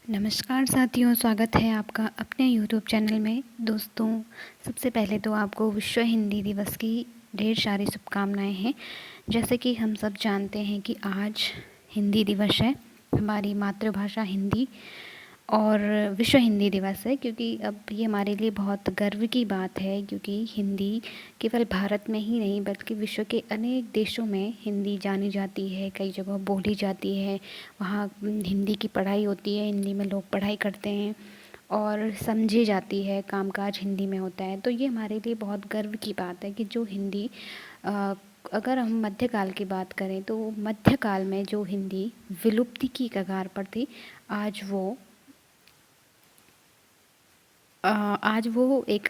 नमस्कार साथियों, स्वागत है आपका अपने YouTube चैनल में। दोस्तों, सबसे पहले तो आपको विश्व हिंदी दिवस की ढेर सारी शुभकामनाएं हैं। जैसे कि हम सब जानते हैं कि आज हिंदी दिवस है, हमारी मातृभाषा हिंदी, और विश्व हिंदी दिवस है। क्योंकि अब ये हमारे लिए बहुत गर्व की बात है, क्योंकि हिंदी केवल भारत में ही नहीं बल्कि विश्व के अनेक देशों में हिंदी जानी जाती है, कई जगह बोली जाती है। वहाँ हिंदी की पढ़ाई होती है, हिंदी में लोग पढ़ाई करते हैं और समझी जाती है, कामकाज हिंदी में होता है। तो ये हमारे लिए बहुत गर्व की बात है कि जो हिंदी अगर हम मध्यकाल की बात करें तो मध्यकाल में जो हिंदी विलुप्ति की कगार पर थी, आज वो एक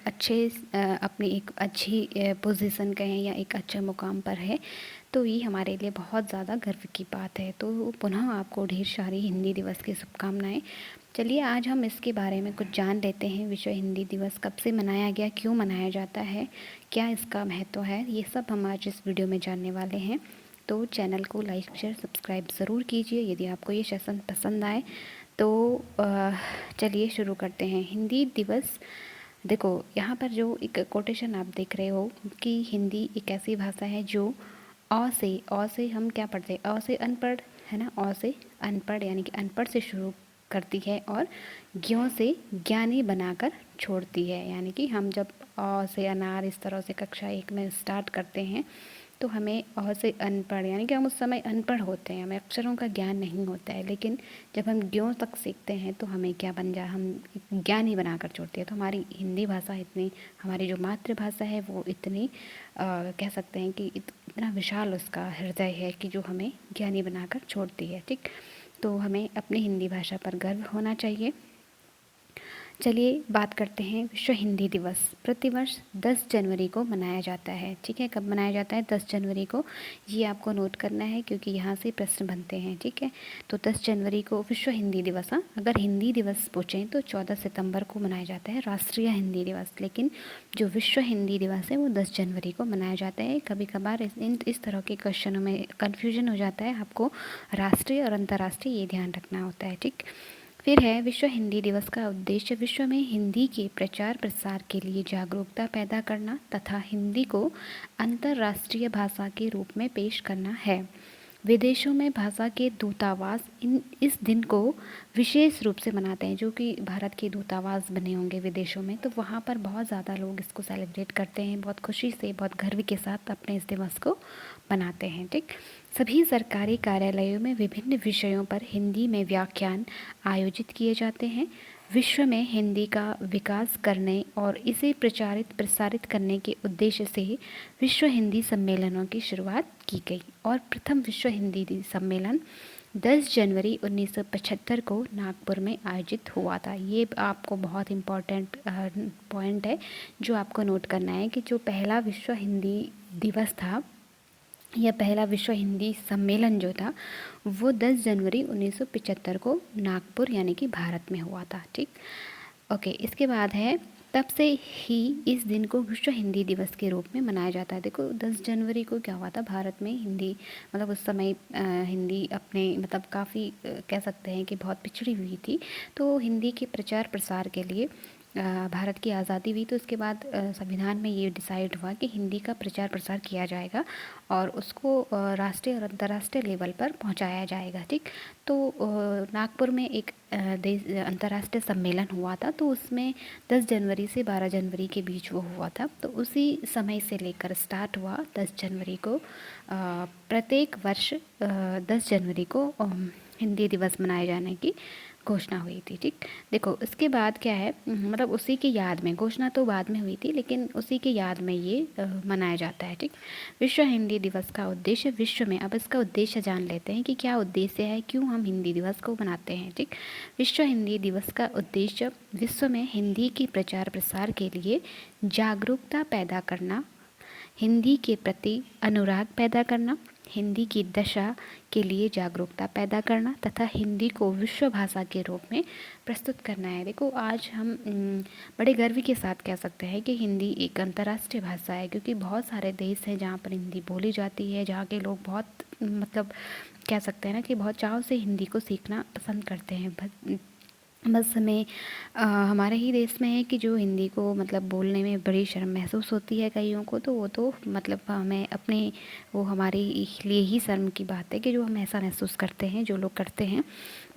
अपनी एक अच्छी पोजीशन कहें या एक अच्छे मुकाम पर है। तो ये हमारे लिए बहुत ज़्यादा गर्व की बात है। तो पुनः आपको ढेर सारी हिंदी दिवस की शुभकामनाएं। चलिए आज हम इसके बारे में कुछ जान लेते हैं। विश्व हिंदी दिवस कब से मनाया गया, क्यों मनाया जाता है, क्या इसका महत्व है, ये सब हम आज इस वीडियो में जानने वाले हैं। तो चैनल को लाइक शेयर सब्सक्राइब ज़रूर कीजिए यदि आपको ये सेशन पसंद आए। तो चलिए शुरू करते हैं। हिंदी दिवस, देखो यहाँ पर जो एक कोटेशन आप देख रहे हो कि हिंदी एक ऐसी भाषा है जो अ से हम क्या पढ़ते हैं, अ से अनपढ़ है ना, अ से अनपढ़ यानी कि अनपढ़ से शुरू करती है और ज्ञों से ज्ञानी बनाकर छोड़ती है। यानी कि हम जब अ से अनार इस तरह से कक्षा 1 में स्टार्ट करते हैं तो हमें अ से अनपढ़ यानी कि हम उस समय अनपढ़ होते हैं, हमें अक्षरों का ज्ञान नहीं होता है। लेकिन जब हम ज्ञों तक सीखते हैं तो हमें क्या बन जाए, हम ज्ञानी बनाकर छोड़ते हैं। तो हमारी हिंदी भाषा इतनी, हमारी जो मातृभाषा है वो इतनी कह सकते हैं कि इतना विशाल उसका हृदय है कि जो हमें ज्ञानी बनाकर छोड़ती है। ठीक, तो हमें अपनी हिंदी भाषा पर गर्व होना चाहिए। चलिए बात करते हैं। विश्व हिंदी दिवस प्रतिवर्ष 10 जनवरी को मनाया जाता है। ठीक है, कब मनाया जाता है? 10 जनवरी को। ये आपको नोट करना है क्योंकि यहाँ से प्रश्न बनते हैं। ठीक है, तो 10 जनवरी को विश्व हिंदी दिवस। हाँ, अगर हिंदी दिवस पूछें तो 14 सितंबर को मनाया जाता है राष्ट्रीय हिंदी दिवस। लेकिन जो विश्व हिंदी दिवस है वो 10 जनवरी को मनाया जाता है। कभी कभार इस तरह के क्वेश्चनों में कन्फ्यूजन हो जाता है, आपको राष्ट्रीय और अंतर्राष्ट्रीय ये ध्यान रखना होता है। ठीक, फिर है विश्व हिंदी दिवस का उद्देश्य विश्व में हिंदी के प्रचार प्रसार के लिए जागरूकता पैदा करना तथा हिंदी को अंतर्राष्ट्रीय भाषा के रूप में पेश करना है। विदेशों में भाषा के दूतावास इस दिन को विशेष रूप से मनाते हैं। जो कि भारत के दूतावास बने होंगे विदेशों में, तो वहाँ पर बहुत ज़्यादा लोग इसको सेलिब्रेट करते हैं, बहुत खुशी से, बहुत गर्व के साथ अपने इस दिवस को मनाते हैं। ठीक, सभी सरकारी कार्यालयों में विभिन्न विषयों पर हिंदी में व्याख्यान आयोजित किए जाते हैं। विश्व में हिंदी का विकास करने और इसे प्रचारित प्रसारित करने के उद्देश्य से विश्व हिंदी सम्मेलनों की शुरुआत की गई और प्रथम विश्व हिंदी सम्मेलन 10 जनवरी 1975 को नागपुर में आयोजित हुआ था। ये आपको बहुत इम्पॉर्टेंट पॉइंट है जो आपको नोट करना है कि जो पहला विश्व हिंदी दिवस था यह पहला विश्व हिंदी सम्मेलन जो था वो 10 जनवरी 1975 को नागपुर यानी कि भारत में हुआ था। ठीक, ओके, इसके बाद है तब से ही इस दिन को विश्व हिंदी दिवस के रूप में मनाया जाता है। देखो 10 जनवरी को क्या हुआ था, भारत में हिंदी मतलब उस समय हिंदी अपने मतलब काफ़ी कह सकते हैं कि बहुत पिछड़ी हुई थी। तो हिंदी के प्रचार प्रसार के लिए भारत की आज़ादी हुई तो उसके बाद संविधान में ये डिसाइड हुआ कि हिंदी का प्रचार प्रसार किया जाएगा और उसको राष्ट्रीय और अंतर्राष्ट्रीय लेवल पर पहुंचाया जाएगा। ठीक, तो नागपुर में एक अंतर्राष्ट्रीय सम्मेलन हुआ था, तो उसमें 10 जनवरी से 12 जनवरी के बीच वो हुआ था। तो उसी समय से लेकर स्टार्ट हुआ 10 जनवरी को प्रत्येक वर्ष 10 जनवरी को हिंदी दिवस मनाए जाने की घोषणा हुई थी। ठीक, देखो इसके बाद क्या है, मतलब उसी की याद में, घोषणा तो बाद में हुई थी लेकिन उसी की याद में ये मनाया जाता है। ठीक, विश्व हिंदी दिवस का उद्देश्य विश्व में, अब इसका उद्देश्य जान लेते हैं कि क्या उद्देश्य है, क्यों हम हिंदी दिवस को मनाते हैं। ठीक, विश्व हिंदी दिवस का उद्देश्य विश्व में हिंदी के प्रचार प्रसार के लिए जागरूकता पैदा करना, हिंदी के प्रति अनुराग पैदा करना, हिंदी की दशा के लिए जागरूकता पैदा करना तथा हिंदी को विश्व भाषा के रूप में प्रस्तुत करना है। देखो आज हम बड़े गर्व के साथ कह सकते हैं कि हिंदी एक अंतर्राष्ट्रीय भाषा है, क्योंकि बहुत सारे देश हैं जहाँ पर हिंदी बोली जाती है, जहाँ के लोग बहुत मतलब कह सकते हैं ना कि बहुत चाव से हिंदी को सीखना पसंद करते हैं। बस हमें हमारे ही देश में है कि जो हिंदी को मतलब बोलने में बड़ी शर्म महसूस होती है कईयों को, तो वो तो मतलब हमें अपने वो हमारे लिए ही शर्म की बात है कि जो हम ऐसा महसूस करते हैं, जो लोग करते हैं।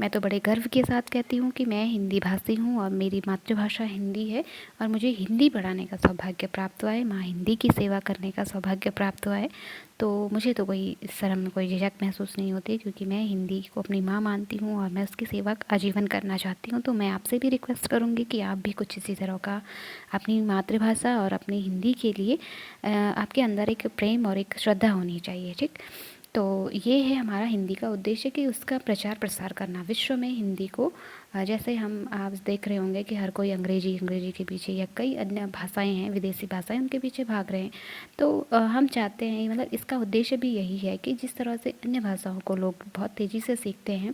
मैं तो बड़े गर्व के साथ कहती हूँ कि मैं हिंदी भाषी हूँ और मेरी मातृभाषा हिंदी है और मुझे हिंदी पढ़ाने का सौभाग्य प्राप्त हुआ है, माँ हिंदी की सेवा करने का सौभाग्य प्राप्त हुआ है। तो मुझे तो कोई शर्म, कोई झिझक महसूस नहीं होती, क्योंकि मैं हिंदी को अपनी माँ मानती हूँ और मैं उसकी सेवा आजीवन करना चाहती हूँ। तो मैं आपसे भी रिक्वेस्ट करूँगी कि आप भी कुछ इसी तरह का अपनी मातृभाषा और अपनी हिंदी के लिए आपके अंदर एक प्रेम और एक श्रद्धा होनी चाहिए, ठीक। तो ये है हमारा हिंदी का उद्देश्य कि उसका प्रचार प्रसार करना विश्व में हिंदी को। जैसे हम आप देख रहे होंगे कि हर कोई अंग्रेजी के पीछे या कई अन्य भाषाएं हैं, विदेशी भाषाएं, उनके पीछे भाग रहे हैं। तो हम चाहते हैं, मतलब इसका उद्देश्य भी यही है कि जिस तरह से अन्य भाषाओं को लोग बहुत तेज़ी से सीखते हैं,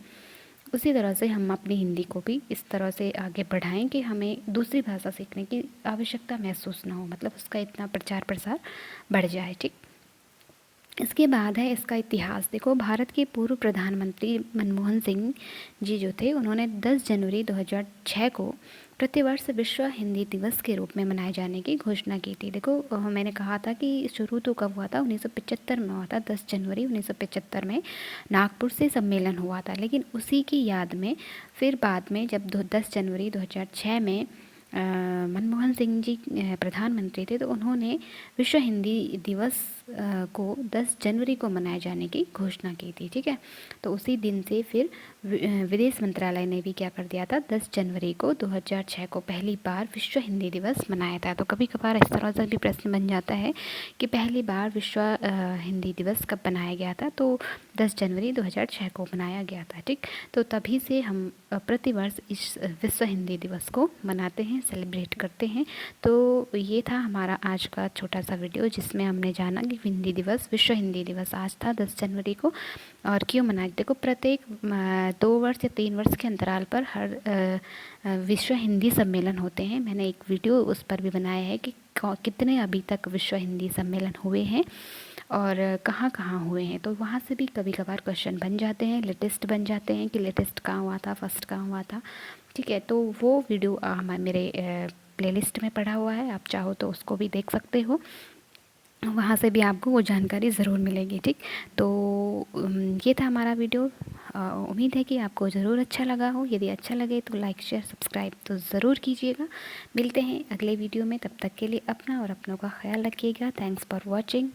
उसी तरह से हम अपनी हिंदी को भी इस तरह से आगे बढ़ाएं कि हमें दूसरी भाषा सीखने की आवश्यकता महसूस ना हो, मतलब उसका इतना प्रचार प्रसार बढ़ जाए, ठीक। इसके बाद है इसका इतिहास। देखो, भारत के पूर्व प्रधानमंत्री मनमोहन सिंह जी जो थे, उन्होंने 10 जनवरी 2006 को प्रतिवर्ष विश्व हिंदी दिवस के रूप में मनाए जाने की घोषणा की थी। देखो, मैंने कहा था कि शुरू तो कब हुआ था, 1975 में हुआ था, 10 जनवरी 1975 में नागपुर से सम्मेलन हुआ था। लेकिन उसी की याद में फिर बाद में जब 10 जनवरी 2006 में मनमोहन सिंह जी प्रधानमंत्री थे, तो उन्होंने विश्व हिंदी दिवस को 10 जनवरी को मनाए जाने की घोषणा की थी, ठीक है। तो उसी दिन से फिर विदेश मंत्रालय ने भी क्या कर दिया था, 10 जनवरी को 2006 को पहली बार विश्व हिंदी दिवस मनाया था। तो कभी कभार इस तरह से भी प्रश्न बन जाता है कि पहली बार विश्व हिंदी दिवस कब बनाया गया था, तो 10 जनवरी 2006 को मनाया गया था, ठीक। तो तभी से हम प्रतिवर्ष इस विश्व हिंदी दिवस को मनाते हैं, सेलिब्रेट करते हैं। तो ये था हमारा आज का छोटा सा वीडियो, जिसमें हमने जाना कि हिंदी दिवस, विश्व हिंदी दिवस आज था 10 जनवरी को, और क्यों मनाते। देखो, प्रत्येक 2 वर्ष या 3 वर्ष के अंतराल पर हर विश्व हिंदी सम्मेलन होते हैं। मैंने एक वीडियो उस पर भी बनाया है कि कितने अभी तक विश्व हिंदी सम्मेलन हुए हैं और कहाँ कहाँ हुए हैं। तो वहाँ से भी कभी कभार क्वेश्चन बन जाते हैं, लेटेस्ट बन जाते हैं कि लेटेस्ट कहाँ हुआ था, फर्स्ट कहाँ हुआ था, ठीक है। तो वो वीडियो मेरे प्लेलिस्ट में पड़ा हुआ है, आप चाहो तो उसको भी देख सकते हो, वहाँ से भी आपको वो जानकारी ज़रूर मिलेगी, ठीक। तो ये था हमारा वीडियो। उम्मीद है कि आपको ज़रूर अच्छा लगा हो। यदि अच्छा लगे तो लाइक शेयर सब्सक्राइब तो ज़रूर कीजिएगा। मिलते हैं अगले वीडियो में, तब तक के लिए अपना और अपनों का ख्याल रखिएगा। Thanks for watching.